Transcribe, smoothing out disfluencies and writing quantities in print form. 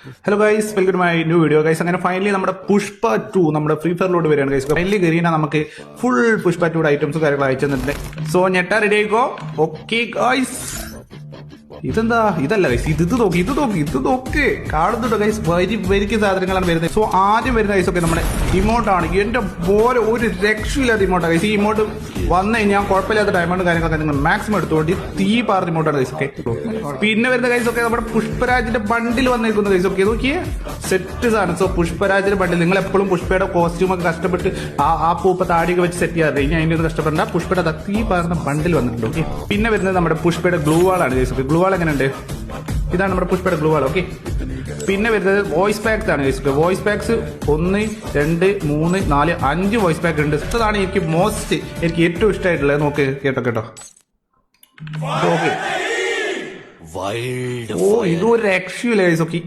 Hello guys, welcome to my new video guys. അങ്ങനെ finally നമ്മുടെ പുഷ്പ 2 നമ്മുടെ ഫ്രീ ഫയറിലോട്ട് വരികയാണ് ഗൈസ്. ഫൈനലി കയറിയാൽ നമുക്ക് ഫുൾ പുഷ്പ 2 ഐറ്റംസും കാര്യങ്ങളും അയച്ചു തന്നിട്ടുണ്ട്. സോ ഞെട്ടാ റെഡി ആയിക്കോ. ഓക്കെ ഗൈസ്, ഇതെന്താ? ഇതല്ല ഗൈസ്, ഇത് നോക്ക് കാണുന്നുണ്ടോ ഗൈസ്? വരിക്ക് സാധനങ്ങളാണ് വരുന്നത്. സോ ആദ്യം വരുന്ന ഗൈസ് ഒക്കെ നമ്മുടെ ഇമോട്ടാണ്. എന്റെ പോലെ ഒരു രക്ഷയില്ലാത്ത ഇമോട്ടാണ് ഗൈസ്. ഈ ഇമോട്ട് വന്നു കഴിഞ്ഞാൽ കുഴപ്പമില്ലാത്ത ഡയമണ്ട് കാര്യങ്ങളൊക്കെ നിങ്ങൾ മാക്സിമം എടുത്തുകൊണ്ട് തീ പാർന്ന ഇമോട്ടാണ് ഗൈസ് ഒക്കെ. പിന്നെ വരുന്ന ഗൈസ് ഒക്കെ നമ്മുടെ പുഷ്പരാജിന്റെ ബണ്ടിൽ വന്നിരിക്കുന്ന ഗൈസ് ഒക്കെ നോക്കിയേ, സെറ്റ് സാധനം. സോ പുഷ്പരാജിന്റെ ബണ്ടിൽ നിങ്ങൾ എപ്പോഴും പുഷ്പയുടെ കോസ്റ്റ്യൂം ഒക്കെ കഷ്ടപ്പെട്ട് ആ പൂപ്പ താടിയൊക്കെ വെച്ച് സെറ്റ് ചെയ്യാതെ ഇനി അതിന്റെ കഷ്ടപ്പെടേണ്ട. പുഷ്പയുടെ തീ പാർന്ന ബണ്ടിൽ വന്നിട്ടുണ്ട്. ഓക്കെ, പിന്നെ വരുന്നത് നമ്മുടെ പുഷ്പയുടെ ഗ്ലൂ വാളാണ് ഗൈസ് ഒക്കെ. ഗ്ലൂ വാൾ എങ്ങനെയുണ്ട്? ഇതാണ് നമ്മുടെ പുഷ്പയുടെ ഗ്ലൂ വാൾ. ഓക്കെ, പിന്നെ വരുന്നത് വോയിസ് പാക്സ് ആണ് guys. Voice packs 1 2 3 4 5 voice pack ഉണ്ട്. ഇതാണ് എനിക്ക് ഏറ്റവും ഇഷ്ടമായിട്ടുള്ളത്. നോക്ക്, കേട്ടോ. ഓക്കെ, ഓ ഇതൊരു രക്ഷയില്ല ഗൈസ്. ഓക്കെ,